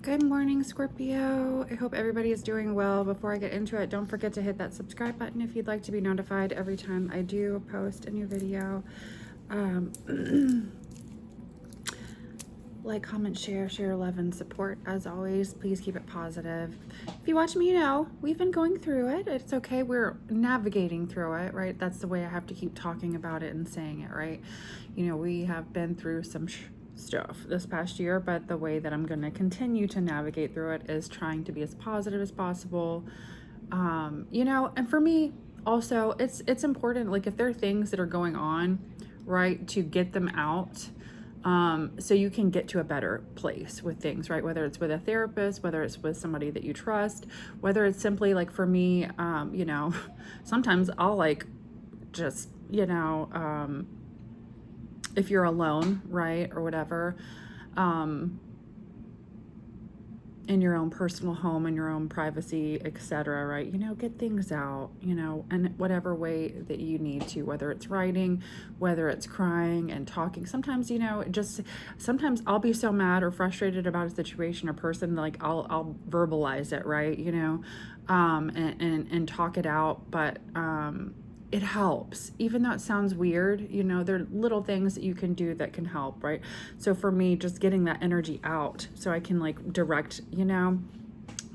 Good morning, Scorpio. I hope everybody is doing well. Before I get into it, don't forget to hit that subscribe button if you'd like to be notified every time I do post a new video. Like, comment, share love and support. As always, please keep it positive. If you watch me, you know, we've been going through it. It's okay. We're navigating through it, right? That's the way I have to keep talking about it and saying it, right? You know, we have been through some stuff this past year, but the way that I'm going to continue to navigate through it is trying to be as positive as possible. You know, and for me also, it's important, like if there are things that are going on, right, to get them out, so you can get to a better place with things, right? Whether it's with a therapist, whether it's with somebody that you trust, whether it's simply like for me, you know, sometimes I'll like just, you know, if you're alone, right, or whatever, in your own personal home, in your own privacy, etc., right? You know, get things out, you know, and whatever way that you need to, whether it's writing, whether it's crying and talking. Sometimes, you know, sometimes I'll be so mad or frustrated about a situation or person, like I'll verbalize it, right? You know, and talk it out, but it helps, even though it sounds weird. You know, there are little things that you can do that can help, right? So for me, just getting that energy out so I can like direct, you know,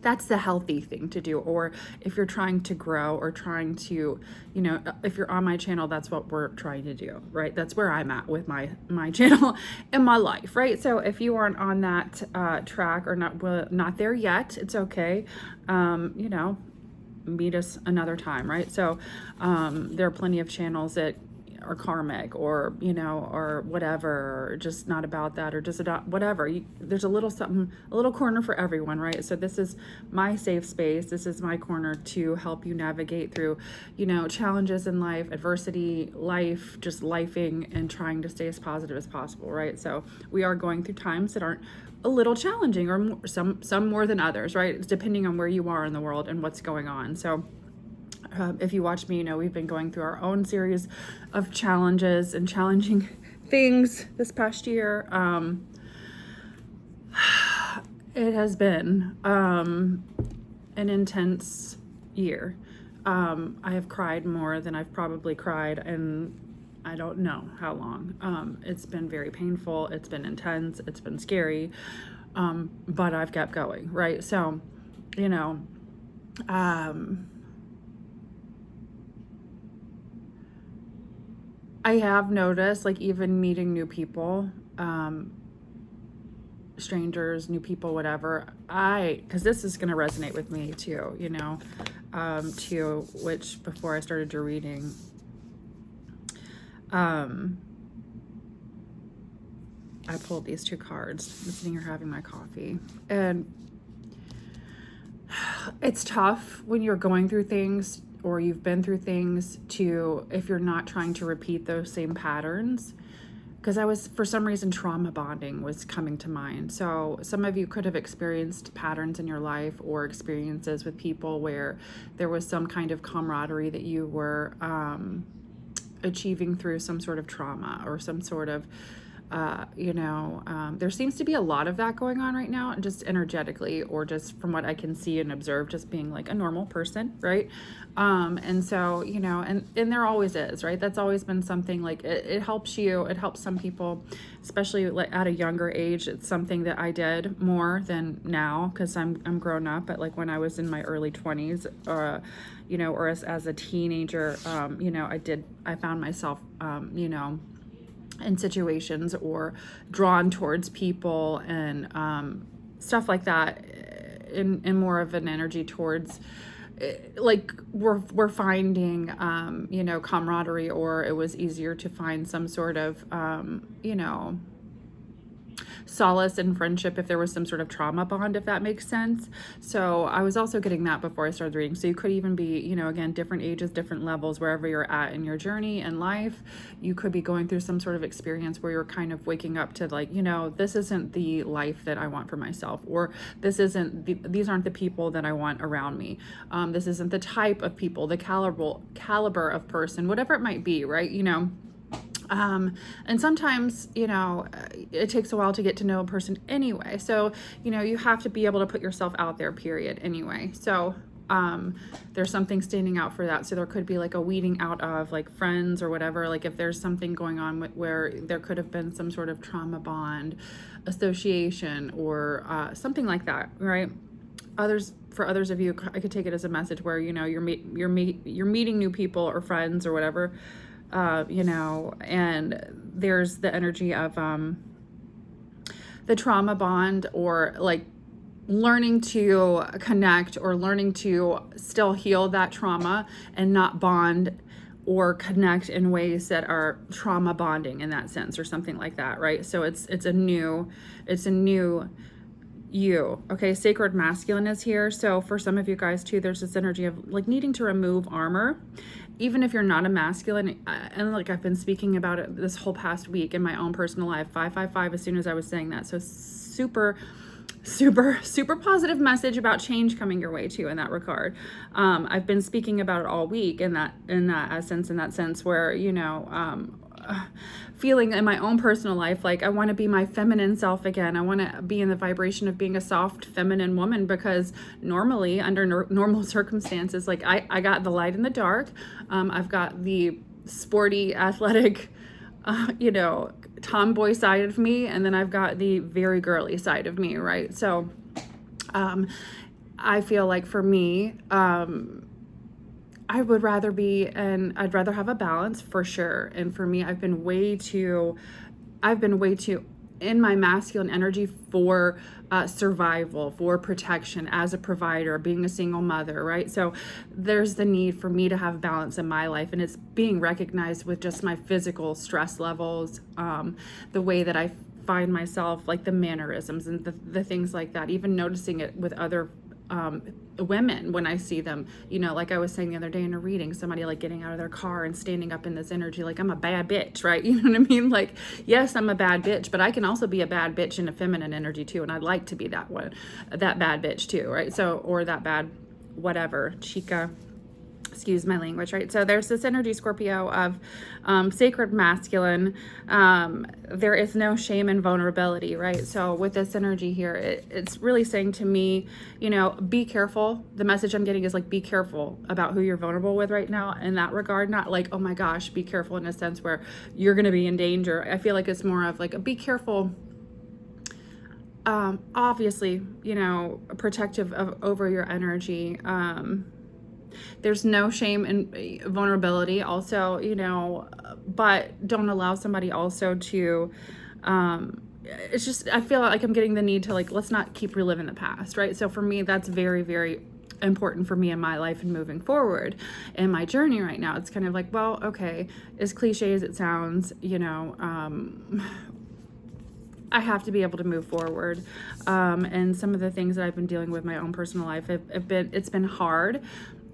that's the healthy thing to do. Or if you're trying to grow or trying to, you know, if you're on my channel, that's what we're trying to do, right? That's where I'm at with my channel and my life, right? So if you aren't on that track or not there yet, it's okay. You know, meet us another time, right? So there are plenty of channels that are karmic or, you know, or whatever, or just not about that, or just about whatever. There's a little something, a little corner for everyone, right? So this is my safe space. This is my corner to help you navigate through, you know, challenges in life, adversity, life, just lifing, and trying to stay as positive as possible, right? So we are going through times that aren't a little challenging, or more, some more than others, right? It's depending on where you are in the world and what's going on. So if you watch me, you know, we've been going through our own series of challenges and challenging things this past year. It has been an intense year. I have cried more than I've probably cried, and I don't know how long. It's been very painful. It's been intense. It's been scary. But I've kept going, right? So, you know, I have noticed, like, even meeting new people, strangers, new people, whatever, because this is going to resonate with me too, you know, which before I started your reading, I pulled these two cards. I'm sitting here having my coffee, and it's tough when you're going through things or you've been through things if you're not trying to repeat those same patterns. Because for some reason, trauma bonding was coming to mind. So some of you could have experienced patterns in your life or experiences with people where there was some kind of camaraderie that you were achieving through some sort of trauma or some sort of, you know, there seems to be a lot of that going on right now, just energetically, or just from what I can see and observe, just being like a normal person, right? And so, you know, and there always is, right? That's always been something, like it helps you, it helps some people, especially like at a younger age. It's something that I did more than now, because I'm grown up, but like when I was in my early 20s, you know, or as a teenager, you know, I found myself, you know, in situations or drawn towards people and stuff like that, in more of an energy towards, like we're finding, you know, camaraderie, or it was easier to find some sort of, you know, solace in friendship if there was some sort of trauma bond, if that makes sense. So I was also getting that before I started reading. So you could even be, you know, again, different ages, different levels, wherever you're at in your journey and life, you could be going through some sort of experience where you're kind of waking up to, like, you know, this isn't the life that I want for myself, or these aren't the people that I want around me. This isn't the type of people, the caliber of person, whatever it might be, right? You know, And sometimes, it takes a while to get to know a person anyway. So, you have to be able to put yourself out there, period, anyway. So, there's something standing out for that. So there could be like a weeding out of like friends or whatever. Like if there's something going on where there could have been some sort of trauma bond association or something like that, right? For others of you, I could take it as a message where, you're meeting new people or friends or whatever, and there's the energy of the trauma bond, or like learning to connect or learning to still heal that trauma and not bond or connect in ways that are trauma bonding in that sense or something like that, right? So it's a new you. Okay, sacred masculine is here. So for some of you guys too, there's this energy of like needing to remove armor, even if you're not a masculine. And like I've been speaking about it this whole past week in my own personal life, 555, as soon as I was saying that. So super positive message about change coming your way too in that regard. I've been speaking about it all week in that sense where, feeling in my own personal life like I want to be my feminine self again. I want to be in the vibration of being a soft feminine woman, because normally under normal circumstances, like I got the light and the dark. I've got the sporty athletic tomboy side of me, and then I've got the very girly side of me, right? So I feel like for me, I would rather I'd rather have a balance for sure. And for me, I've been way too in my masculine energy for survival, for protection, as a provider, being a single mother, right? So there's the need for me to have balance in my life, and it's being recognized with just my physical stress levels, the way that I find myself, like the mannerisms and the things like that, even noticing it with other women when I see them, like I was saying the other day in a reading, somebody like getting out of their car and standing up in this energy like I'm a bad bitch, right? You know what I mean? Like, yes, I'm a bad bitch, but I can also be a bad bitch in a feminine energy too, and I'd like to be that bad bitch too, right? So, or that bad whatever, chica, excuse my language, right? So there's this energy, Scorpio, of sacred masculine. There is no shame and vulnerability, right? So with this energy here, it's really saying to me, be careful. The message I'm getting is like, be careful about who you're vulnerable with right now in that regard. Not like, oh my gosh, be careful in a sense where you're going to be in danger. I feel like it's more of like, be careful. Obviously, protective over your energy. There's no shame and vulnerability also, but don't allow somebody also to, it's just, I feel like I'm getting the need to like, let's not keep reliving the past, right? So for me, that's very, very important for me in my life and moving forward in my journey right now. It's kind of like, well, okay, as cliche as it sounds, I have to be able to move forward. And some of the things that I've been dealing with in my own personal life it's been hard,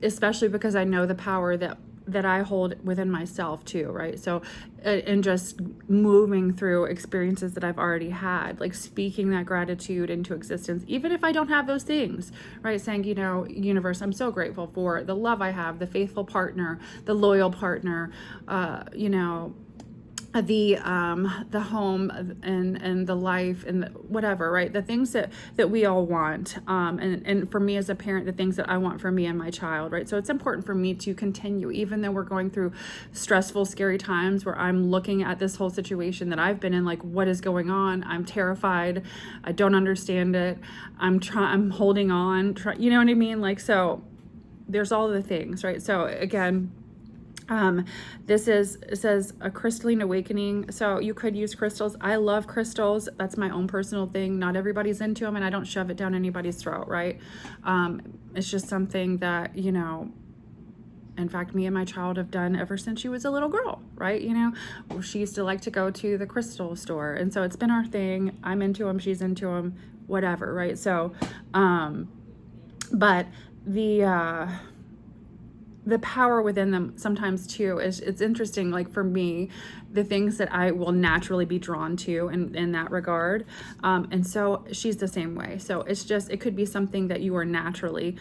especially because I know the power that I hold within myself too, right? So, and just moving through experiences that I've already had, like speaking that gratitude into existence, even if I don't have those things, right? Saying, universe, I'm so grateful for the love I have, the faithful partner, the loyal partner, the home and the life and whatever, right? The things that we all want. And for me as a parent, the things that I want for me and my child, right? So it's important for me to continue, even though we're going through stressful, scary times where I'm looking at this whole situation that I've been in, like, what is going on? I'm terrified. I don't understand it. I'm holding on, you know what I mean? Like, so there's all the things, right? So again, it says a crystalline awakening. So you could use crystals. I love crystals. That's my own personal thing. Not everybody's into them, and I don't shove it down anybody's throat, right? It's just something that, in fact, me and my child have done ever since she was a little girl, right? She used to like to go to the crystal store. And so it's been our thing. I'm into them. She's into them, whatever, right? So, but the power within them sometimes too is, it's interesting, like for me, the things that I will naturally be drawn to in that regard, and so she's the same way. So it's just, it could be something that you are naturally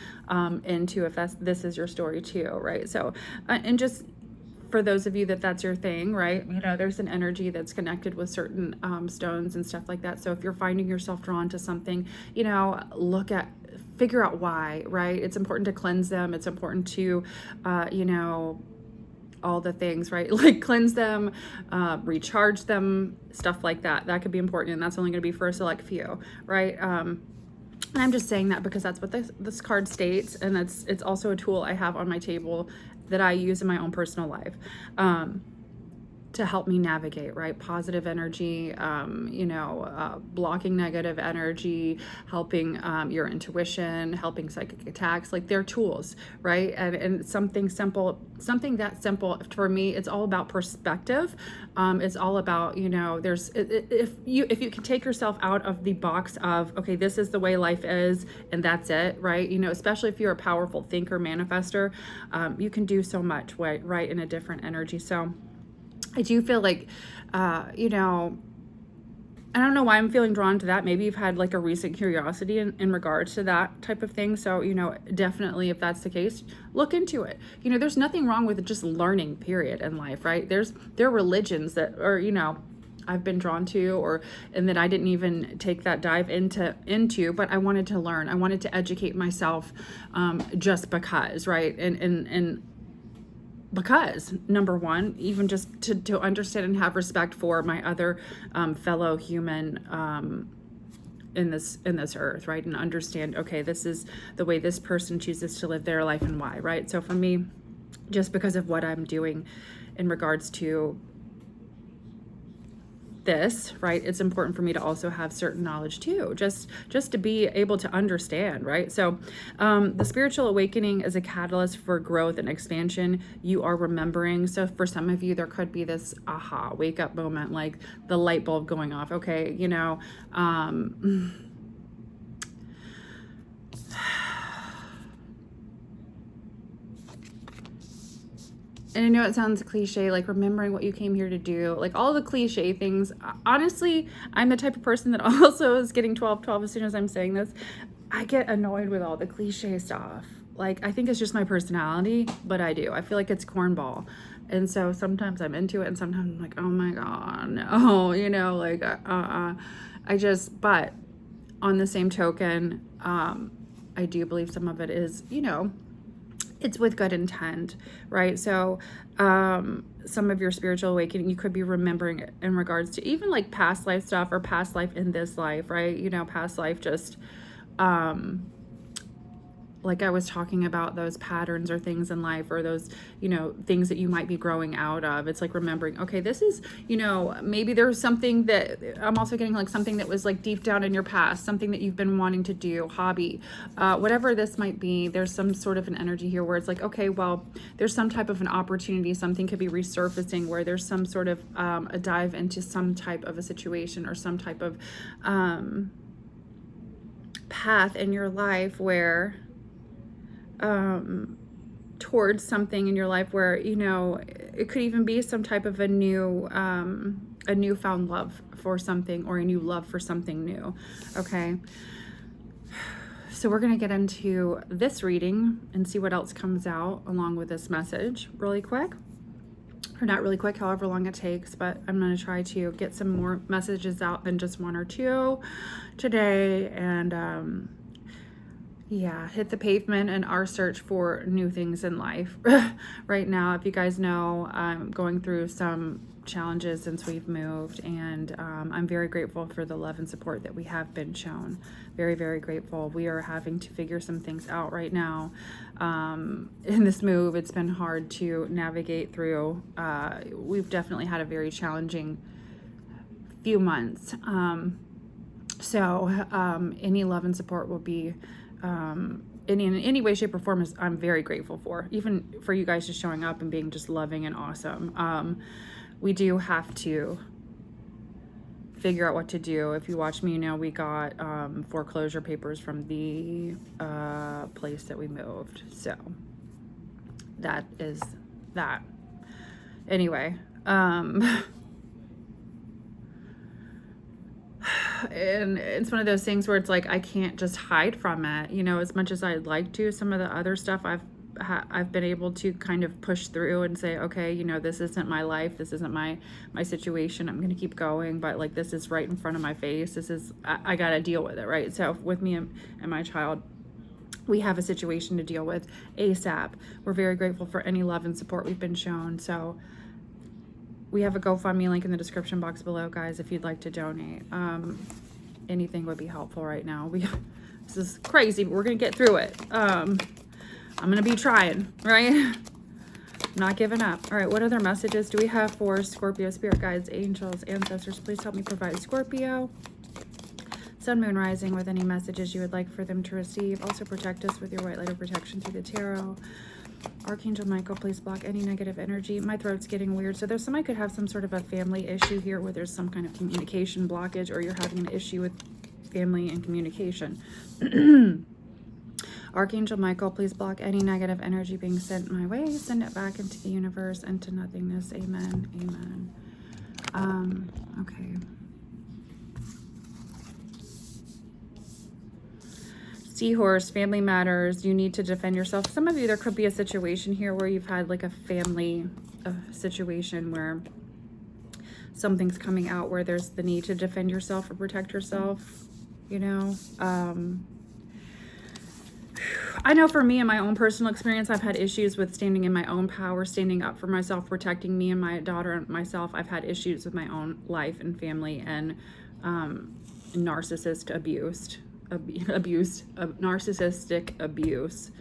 into, if this is your story too, right? So and just for those of you that's your thing, right? You know, there's an energy that's connected with certain stones and stuff like that. So if you're finding yourself drawn to something, you know, figure out why, right? It's important to cleanse them. It's important to, you know, all the things, right? Like cleanse them, recharge them, stuff like that. That could be important, and that's only going to be for a select few, right? And I'm just saying that because that's what this card states, and it's also a tool I have on my table that I use in my own personal life. To help me navigate, right? Positive energy, you know, blocking negative energy, helping your intuition, helping psychic attacks, like they're tools, right? And something that simple for me, it's all about perspective. It's all about, you know, if you can take yourself out of the box of, okay, this is the way life is and that's it, right? You know, especially if you're a powerful thinker, manifester, you can do so much, right, in a different energy. So I do feel like, you know, I don't know why I'm feeling drawn to that. Maybe you've had like a recent curiosity in regards to that type of thing. So, you know, definitely if that's the case, look into it. You know, there's nothing wrong with just learning, period, in life, right? There are religions that are, you know, I've been drawn to, and that I didn't even take that dive into, but I wanted to learn. I wanted to educate myself, just because, right? And because number one, even just to understand and have respect for my other fellow human in this earth, right? And understand, okay, this is the way this person chooses to live their life and why, right? So for me, just because of what I'm doing in regards to this, right, it's important for me to also have certain knowledge too, just to be able to understand, right? So the spiritual awakening is a catalyst for growth and expansion. You are remembering. So for some of you, there could be this aha, wake up moment, like the light bulb going off. Okay, you know, and I know it sounds cliche, like remembering what you came here to do, like all the cliche things. Honestly, I'm the type of person that also is getting 12/12 as soon as I'm saying this. I get annoyed with all the cliche stuff. Like, I think it's just my personality, but I do. I feel like it's cornball. And so sometimes I'm into it and sometimes I'm like, oh my God, no, you know, like, but on the same token, I do believe some of it is, you know, it's with good intent, right? So some of your spiritual awakening, you could be remembering it in regards to even like past life stuff or past life in this life, right? You know, past life just like I was talking about, those patterns or things in life, or those, you know, things that you might be growing out of. It's like remembering, okay, this is, you know, maybe there's something that I'm also getting, like something that was like deep down in your past, something that you've been wanting to do, hobby, whatever this might be. There's some sort of an energy here where it's like, okay, well, there's some type of an opportunity, something could be resurfacing where there's some sort of a dive into some type of a situation or some type of path in your life where towards something in your life where, you know, it could even be some type of a newfound love for something, or a new love for something new. Okay, so we're going to get into this reading and see what else comes out along with this message really quick, or not really quick, however long it takes, but I'm going to try to get some more messages out than just one or two today. And yeah, hit the pavement in our search for new things in life. Right now, if you guys know, I'm going through some challenges since we've moved, and I'm very grateful for the love and support that we have been shown. Very, very grateful. We are having to figure some things out right now. In this move, it's been hard to navigate through. We've definitely had a very challenging few months. So any love and support will be in any way, shape, or form I'm very grateful for, even for you guys just showing up and being just loving and awesome. We do have to figure out what to do. If you watch me, you know, we got foreclosure papers from the place that we moved. So that is that. Anyway, and it's one of those things where it's like I can't just hide from it, you know, as much as I'd like to. Some of the other stuff I've I've been able to kind of push through and say, okay, you know, this isn't my life, this isn't my situation, I'm gonna keep going, but like this is right in front of my face, this is, I gotta deal with it, right? So with me and my child, we have a situation to deal with ASAP. We're very grateful for any love and support we've been shown. So we have a GoFundMe link in the description box below, guys, if you'd like to donate. Anything would be helpful right now. This is crazy, but we're gonna get through it. I'm gonna be trying, right? Not giving up. All right, what other messages do we have for Scorpio? Spirit guides, angels, ancestors, please help me provide Scorpio. Sun, moon, rising, with any messages you would like for them to receive. Also protect us with your white light of protection through the tarot. Archangel Michael, please block any negative energy. My throat's getting weird. So there's somebody could have some sort of a family issue here where there's some kind of communication blockage, or you're having an issue with family and communication. Archangel Michael, please block any negative energy being sent my way. Send it back into the universe and to nothingness. Amen. Amen. Okay. Seahorse, family matters. You need to defend yourself. Some of you, there could be a situation here where you've had like a family situation where something's coming out where there's the need to defend yourself or protect yourself, you know. I know for me, in my own personal experience, I've had issues with standing in my own power, standing up for myself, protecting me and my daughter and myself. I've had issues with my own life and family, and narcissistic abuse,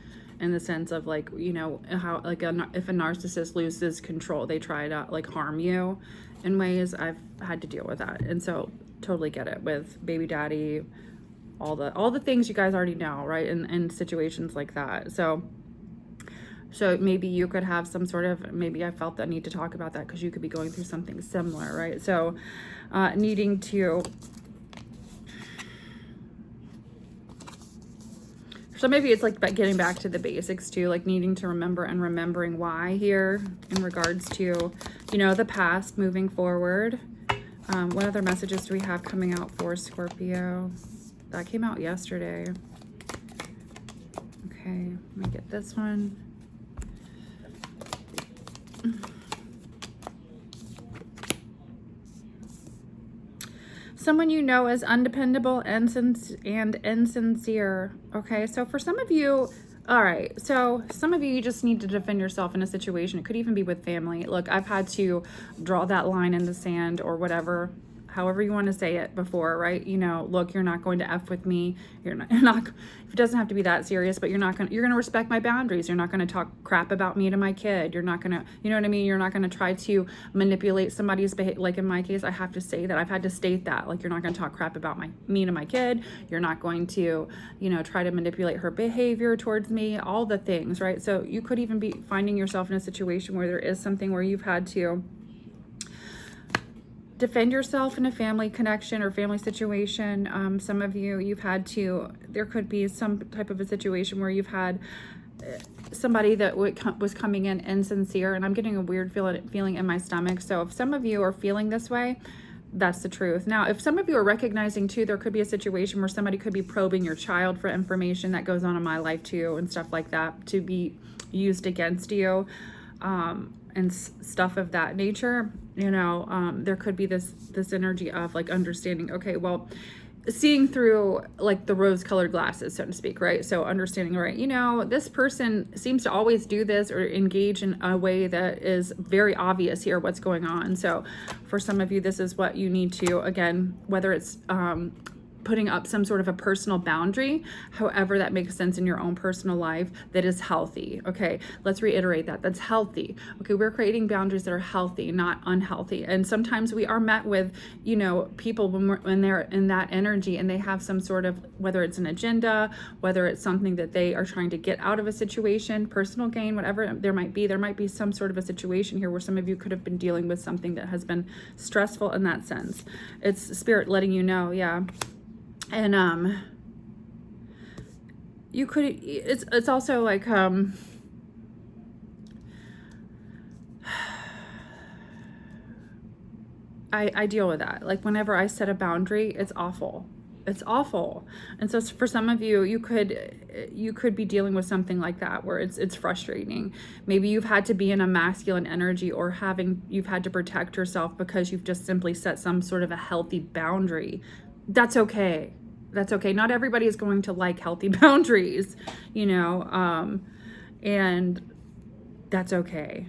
in the sense of like, you know, how like if a narcissist loses control, they try to like harm you in ways. I've had to deal with that, and so totally get it with baby daddy, all the things you guys already know, right? In situations like that. So maybe you could have some sort of, maybe I felt the need to talk about that because you could be going through something similar, right? So needing to, so maybe it's like getting back to the basics too, like needing to remember and remembering why here in regards to, you know, the past, moving forward. What other messages do we have coming out for Scorpio? That came out yesterday. Okay, let me get this one. Someone you know is undependable and insincere. Okay, so for some of you, all right, so some of you just need to defend yourself in a situation. It could even be with family. Look, I've had to draw that line in the sand or whatever, however you want to say it before, right? You know, look, you're not going to F with me. You're not, it doesn't have to be that serious, but you're going to respect my boundaries. You're not going to talk crap about me to my kid. You're not going to, you know what I mean? You're not going to try to manipulate somebody's behavior. Like in my case, I have to say that. I've had to state that, like, you're not going to talk crap about me to my kid. You're not going to, you know, try to manipulate her behavior towards me, all the things, right? So you could even be finding yourself in a situation where there is something where you've had to defend yourself in a family connection or family situation. Some of you, you've had to, there could be some type of a situation where you've had somebody that was coming in insincere, and I'm getting a weird feeling in my stomach. So if some of you are feeling this way, that's the truth. Now, if some of you are recognizing too, there could be a situation where somebody could be probing your child for information that goes on in my life too, and stuff like that, to be used against you. And stuff of that nature, you know, there could be this energy of like understanding, okay, well, seeing through like the rose-colored glasses, so to speak, right? So understanding, right, you know, this person seems to always do this or engage in a way that is very obvious here what's going on. So for some of you, this is what you need to, again, whether it's putting up some sort of a personal boundary, however that makes sense in your own personal life, that is healthy. Okay, let's reiterate that. That's healthy. Okay, we're creating boundaries that are healthy, not unhealthy. And sometimes we are met with, you know, people when they're in that energy and they have some sort of, whether it's an agenda, whether it's something that they are trying to get out of a situation, personal gain, whatever there might be some sort of a situation here where some of you could have been dealing with something that has been stressful in that sense. It's spirit letting you know, yeah. And you could, it's also like I deal with that. Like whenever I set a boundary, it's awful. It's awful. And so for some of you, you could be dealing with something like that where it's frustrating. Maybe you've had to be in a masculine energy, or you've had to protect yourself because you've just simply set some sort of a healthy boundary. That's okay. That's okay. Not everybody is going to like healthy boundaries, you know, and that's okay.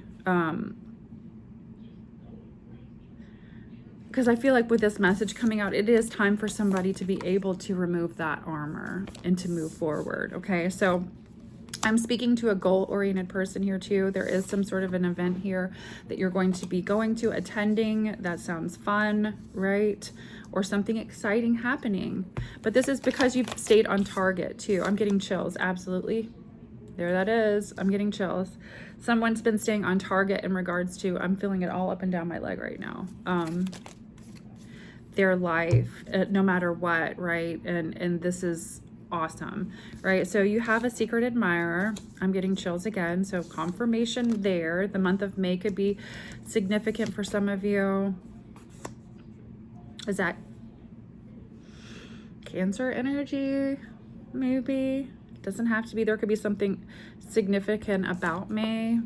Because I feel like with this message coming out, it is time for somebody to be able to remove that armor and to move forward. Okay, so I'm speaking to a goal-oriented person here too. There is some sort of an event here that you're going to be going to, attending. That sounds fun, right? Or something exciting happening. But this is because you've stayed on target too. I'm getting chills, absolutely. There that is. I'm getting chills. Someone's been staying on target in regards to, I'm feeling it all up and down my leg right now. Their life, no matter what, right? And this is awesome, right? So you have a secret admirer. I'm getting chills again. So confirmation there. The month of May could be significant for some of you. Is that Cancer energy? Maybe. Doesn't have to be. There could be something significant about May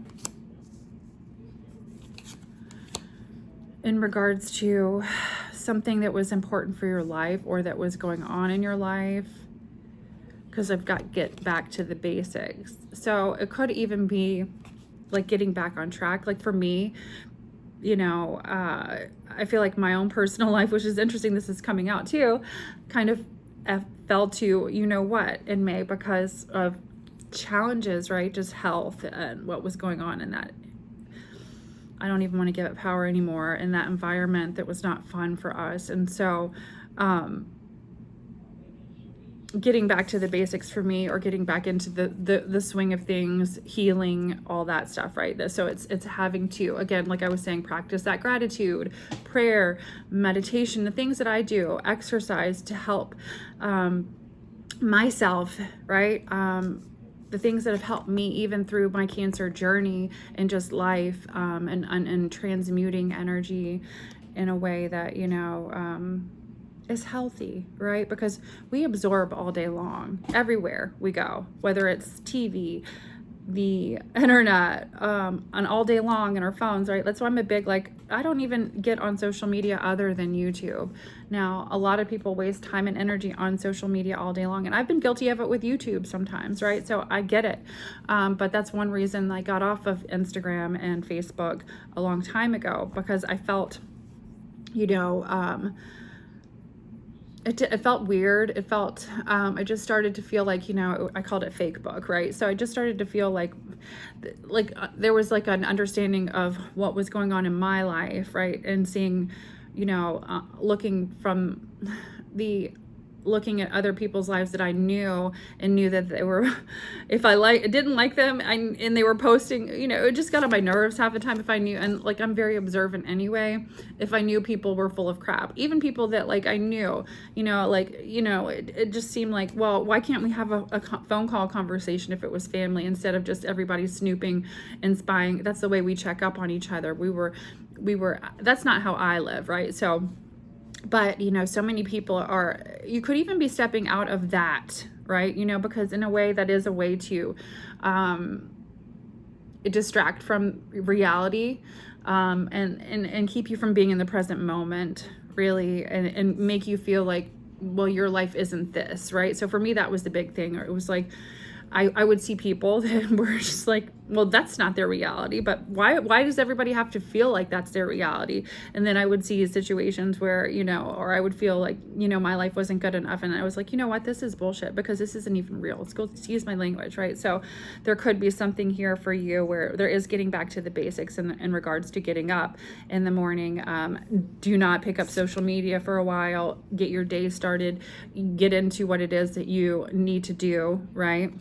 in regards to something that was important for your life or that was going on in your life, because I've got get back to the basics. So it could even be like getting back on track. Like for me, you know, I feel like my own personal life, which is interesting, this is coming out too, kind of fell to, you know what, in May because of challenges, right? Just health and what was going on in that. I don't even want to give it power anymore in that environment that was not fun for us. And so getting back to the basics for me, or getting back into the swing of things, healing, all that stuff, right? So it's having to, again, like I was saying, practice that gratitude, prayer, meditation, the things that I do, exercise to help myself, right? The things that have helped me even through my Cancer journey and just life, and transmuting energy in a way that, you know, is healthy, right? Because we absorb all day long, everywhere we go, whether it's TV, the internet, and all day long in our phones, right? That's why I'm a big, like, I don't even get on social media other than YouTube. Now, a lot of people waste time and energy on social media all day long, and I've been guilty of it with YouTube sometimes, right? So I get it. But that's one reason I got off of Instagram and Facebook a long time ago, because I felt, you know, it felt weird. It felt, I just started to feel like, you know, I called it fake book, right? So I just started to feel like there was like an understanding of what was going on in my life, right? And seeing, you know, looking at other people's lives that I knew, and knew that they were, if I didn't like them, and they were posting, you know, it just got on my nerves half the time if I knew, and like I'm very observant anyway, if I knew people were full of crap, even people that like I knew, you know, like, you know, it just seemed like, well, why can't we have a phone call conversation if it was family, instead of just everybody snooping and spying? That's the way we check up on each other. We were, that's not how I live, right? So, but, you know, so many people you could even be stepping out of that, right? You know, because in a way that is a way to distract from reality, and keep you from being in the present moment, really, and make you feel like, well, your life isn't this, right? So for me, that was the big thing. Or it was like, I would see people that were just like, well, that's not their reality, but why does everybody have to feel like that's their reality? And then I would see situations where, you know, or I would feel like, you know, my life wasn't good enough. And I was like, you know what, this is bullshit, because this isn't even real. Excuse my language, right? So there could be something here for you where there is getting back to the basics in regards to getting up in the morning. Do not pick up social media for a while. Get your day started. Get into what it is that you need to do, right?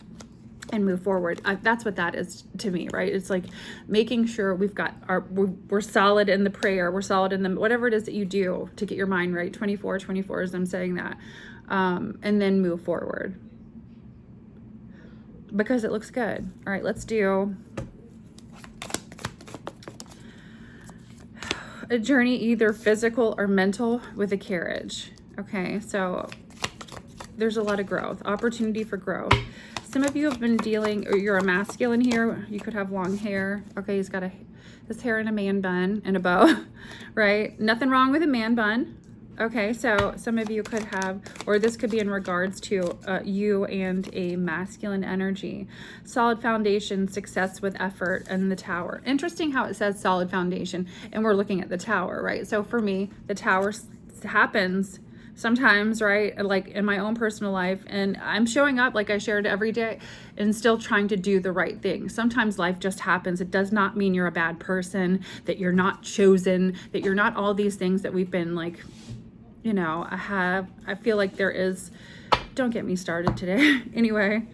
And move forward. That's what that is to me, right? It's like making sure we're solid in the prayer, we're solid in the whatever it is that you do to get your mind right. 24 as I'm saying that, and then move forward because it looks good. All right, let's do a journey, either physical or mental, with a carriage. Okay, so there's a lot of growth, opportunity for growth. Some of you have been dealing, or you're a masculine here. You could have long hair. Okay, he's got his hair in a man bun and a bow, right? Nothing wrong with a man bun. Okay, so some of you could have, or this could be in regards to you and a masculine energy. Solid foundation, success with effort, and the tower. Interesting how it says solid foundation, and we're looking at the tower, right? So for me, the tower happens sometimes, right? Like in my own personal life, and I'm showing up like I shared every day and still trying to do the right thing. Sometimes life just happens. It does not mean you're a bad person, that you're not chosen, that you're not all these things that we've been like, you know, I feel like there is, don't get me started today. Anyway,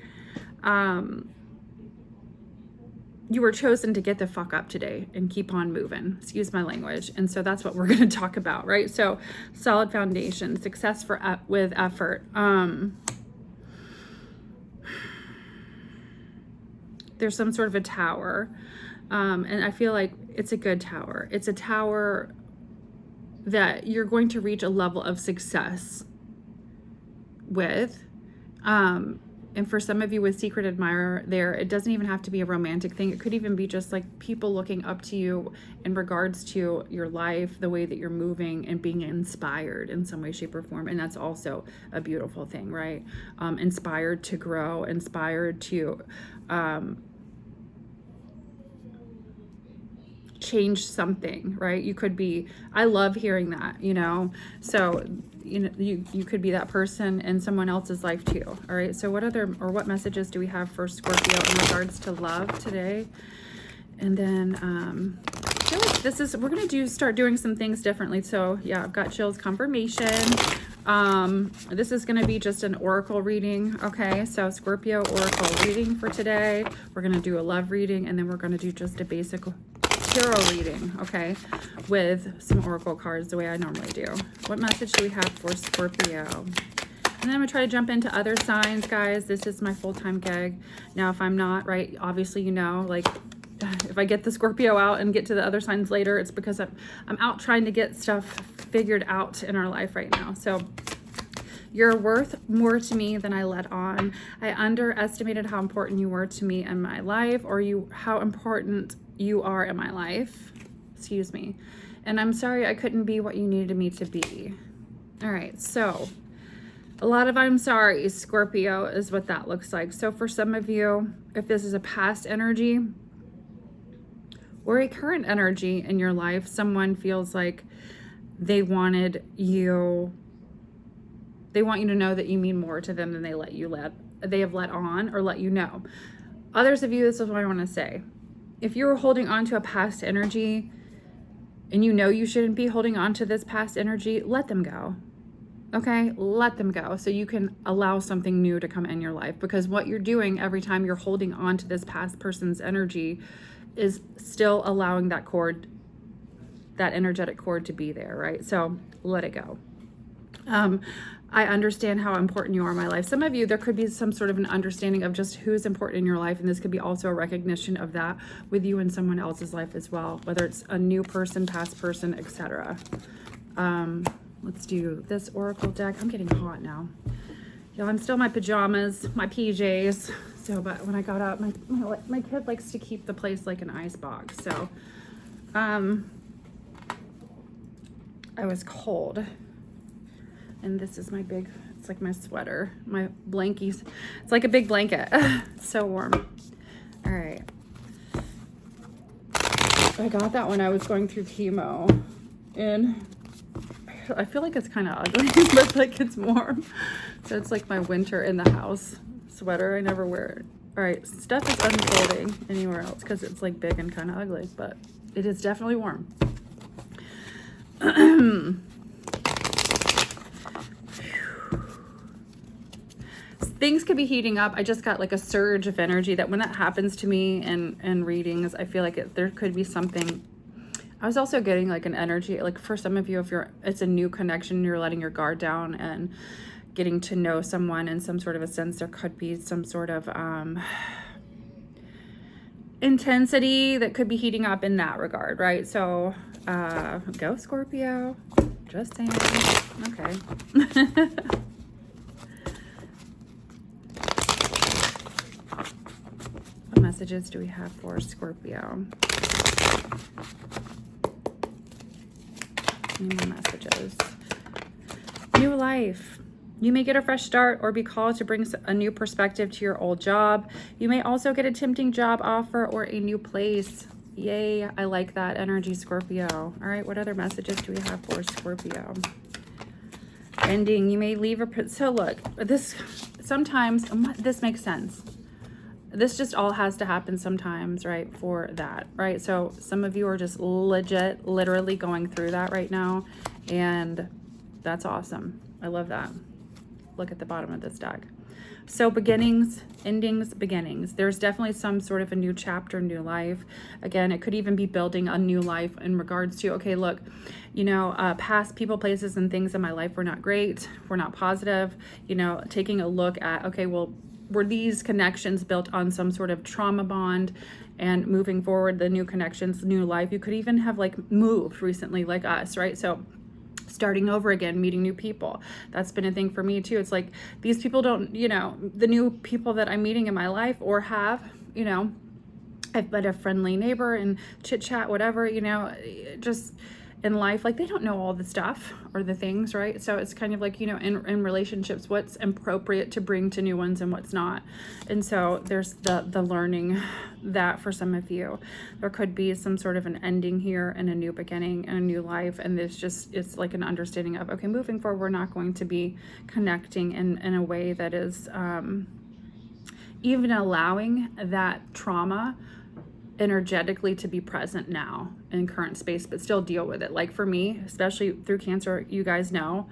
you were chosen to get the fuck up today and keep on moving. Excuse my language. And so that's what we're going to talk about, right? So solid foundation, success with effort. There's some sort of a tower. And I feel like it's a good tower. It's a tower that you're going to reach a level of success with. And for some of you with secret admirer there, it doesn't even have to be a romantic thing. It could even be just like people looking up to you in regards to your life, the way that you're moving, and being inspired in some way, shape, or form. And that's also a beautiful thing, right? Inspired to grow, inspired to change something, right? You could be, I love hearing that, you know? So, you know, you could be that person in someone else's life too. All right. So what messages do we have for Scorpio in regards to love today? And then, I feel like we're going to start doing some things differently. So yeah, I've got chills confirmation. This is going to be just an oracle reading. Okay. So Scorpio oracle reading for today. We're going to do a love reading, and then we're going to do just a basic tarot reading, okay, with some oracle cards the way I normally do. What message do we have for Scorpio? And then I'm gonna try to jump into other signs, guys. This is my full-time gig. Now, if I'm not, right, obviously, you know, like if I get the Scorpio out and get to the other signs later, it's because I'm out trying to get stuff figured out in our life right now. So you're worth more to me than I let on. I underestimated how important you were to me in my life, or how important you are in my life. Excuse me. And I'm sorry I couldn't be what you needed me to be. All right, so a lot of I'm sorry, Scorpio, is what that looks like. So for some of you, if this is a past energy or a current energy in your life, someone feels like they want you to know that you mean more to them than they have let on or let you know. Others of you, this is what I want to say. If you're holding on to a past energy and you know you shouldn't be holding on to this past energy, let them go. Okay? Let them go so you can allow something new to come in your life, because what you're doing every time you're holding on to this past person's energy is still allowing that energetic cord to be there, right? So let it go. I understand how important you are in my life. Some of you, there could be some sort of an understanding of just who's important in your life, and this could be also a recognition of that with you in someone else's life as well, whether it's a new person, past person, etc. Let's do this oracle deck. I'm getting hot now. Y'all, I'm still in my pajamas, my PJs. So, but when I got up, my kid likes to keep the place like an ice box. So, I was cold. And this is it's like my sweater, my blankies. It's like a big blanket. It's so warm. All right. I got that when I was going through chemo. And I feel like it's kind of ugly, but like it's warm. So it's like my winter in the house sweater. I never wear it. All right. Stuff is unfolding anywhere else because it's like big and kind of ugly, but it is definitely warm. Things could be heating up. I just got like a surge of energy that when that happens to me in readings, I feel like there could be something. I was also getting like an energy, like for some of you, it's a new connection, you're letting your guard down and getting to know someone in some sort of a sense. There could be some sort of intensity that could be heating up in that regard, right? So go Scorpio. Just saying. Okay. messages do we have for Scorpio? Any more messages? New life. You may get a fresh start or be called to bring a new perspective to your old job. You may also get a tempting job offer or a new place. Yay, I like that energy, Scorpio. All right, what other messages do we have for Scorpio? Ending. You may leave a... So look, this sometimes, this makes sense. This just all has to happen sometimes, right, for that, right? So some of you are just legit, literally going through that right now, and that's awesome. I love that. Look at the bottom of this deck. So beginnings, endings, beginnings. There's definitely some sort of a new chapter, new life. Again, it could even be building a new life in regards to, okay, look, you know, past people, places, and things in my life were not great, were not positive. You know, taking a look at, okay, well, were these connections built on some sort of trauma bond, and moving forward, the new connections, new life. You could even have like moved recently like us, right? So starting over again, meeting new people. That's been a thing for me too. It's like these people don't, you know, the new people that I'm meeting in my life or have, you know, I've met a friendly neighbor and chit chat, whatever, you know, just in life, like they don't know all the stuff or the things, right? So it's kind of like, you know, in relationships, what's appropriate to bring to new ones and what's not. And so there's the learning that for some of you, there could be some sort of an ending here and a new beginning and a new life. And there's just, it's like an understanding of, okay, moving forward, we're not going to be connecting in a way that is even allowing that trauma energetically to be present now in current space, but still deal with it. Like for me, especially through Cancer, you guys know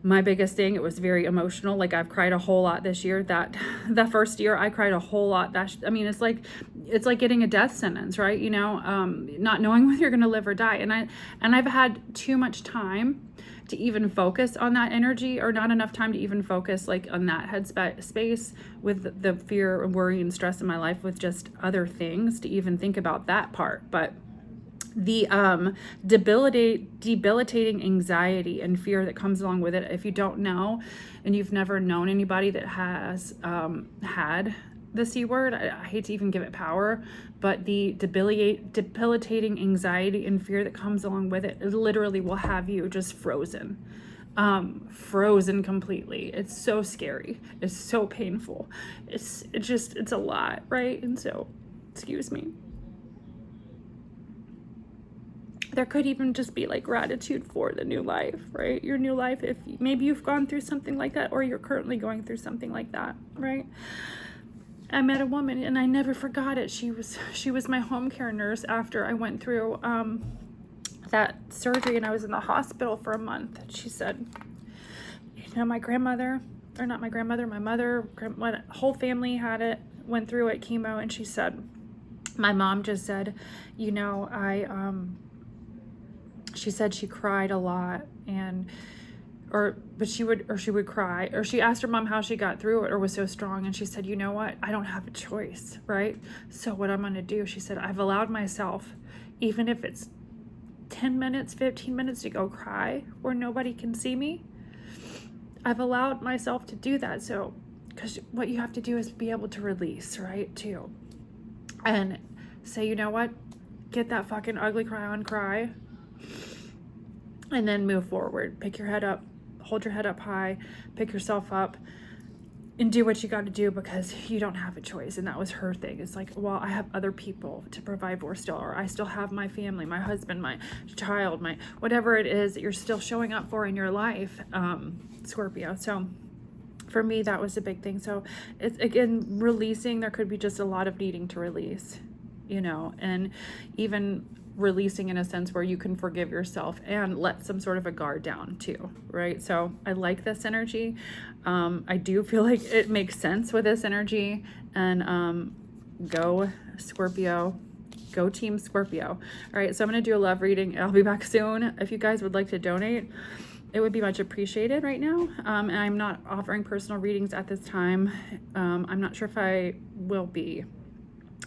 my biggest thing, it was very emotional. Like I've cried a whole lot this year. That the first year I cried a whole lot. I mean, it's like getting a death sentence, right? You know, not knowing whether you're going to live or die. And I've had too much time to even focus on that energy, or not enough time to even focus like on that headspace with the fear and worry and stress in my life with just other things to even think about that part. But the debilitating anxiety and fear that comes along with it, if you don't know and you've never known anybody that has had the C word, I hate to even give it power, but the debilitating anxiety and fear that comes along with it literally will have you just frozen completely. It's so scary. It's so painful. It's a lot, right? And so, excuse me. There could even just be like gratitude for the new life, right? Your new life, if maybe you've gone through something like that, or you're currently going through something like that, right? I met a woman and I never forgot it. She was my home care nurse after I went through that surgery and I was in the hospital for a month. She said, you know, my mother, whole family had it, went through it, chemo, and she said, my mom just said, you know, she said she cried a lot, but she would cry, or she asked her mom how she got through it or was so strong, and she said, you know what, I don't have a choice, right? So what I'm going to do, she said, I've allowed myself, even if it's 10 minutes, 15 minutes, to go cry where nobody can see me. I've allowed myself to do that. So, because what you have to do is be able to release, right, too, and say, you know what, get that fucking ugly cry on, cry, and then move forward. Pick your head up, hold your head up high, pick yourself up, and do what you got to do, because you don't have a choice. And that was her thing. It's like, well, I have other people to provide for still, or I still have my family, my husband, my child, my whatever it is that you're still showing up for in your life, Scorpio. So for me, that was a big thing. So it's, again, releasing. There could be just a lot of needing to release, you know, and even releasing in a sense where you can forgive yourself and let some sort of a guard down too, right? So I like this energy. I do feel like it makes sense with this energy, and go Scorpio, go team Scorpio. All right, so I'm going to do a love reading. I'll be back soon. If you guys would like to donate, it would be much appreciated right now. And I'm not offering personal readings at this time. I'm not sure if I will be.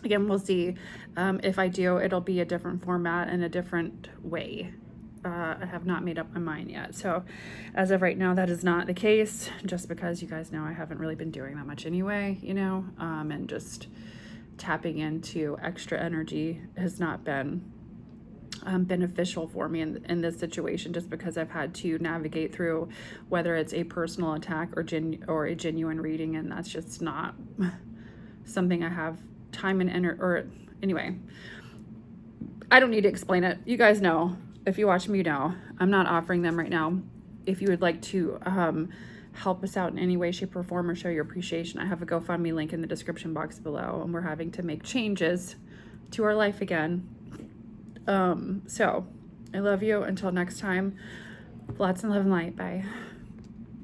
Again, we'll see. If I do, it'll be a different format and a different way. I have not made up my mind yet. So as of right now, that is not the case, just because you guys know I haven't really been doing that much anyway, you know, and just tapping into extra energy has not been beneficial for me in this situation, just because I've had to navigate through whether it's a personal attack or a genuine reading, and that's just not something I have time and energy. Or anyway, I don't need to explain it. You guys know. If you watch me, you know. I'm not offering them right now. If you would like to help us out in any way, shape, or form, or show your appreciation, I have a GoFundMe link in the description box below, and we're having to make changes to our life again. So I love you. Until next time, lots of love and light. Bye.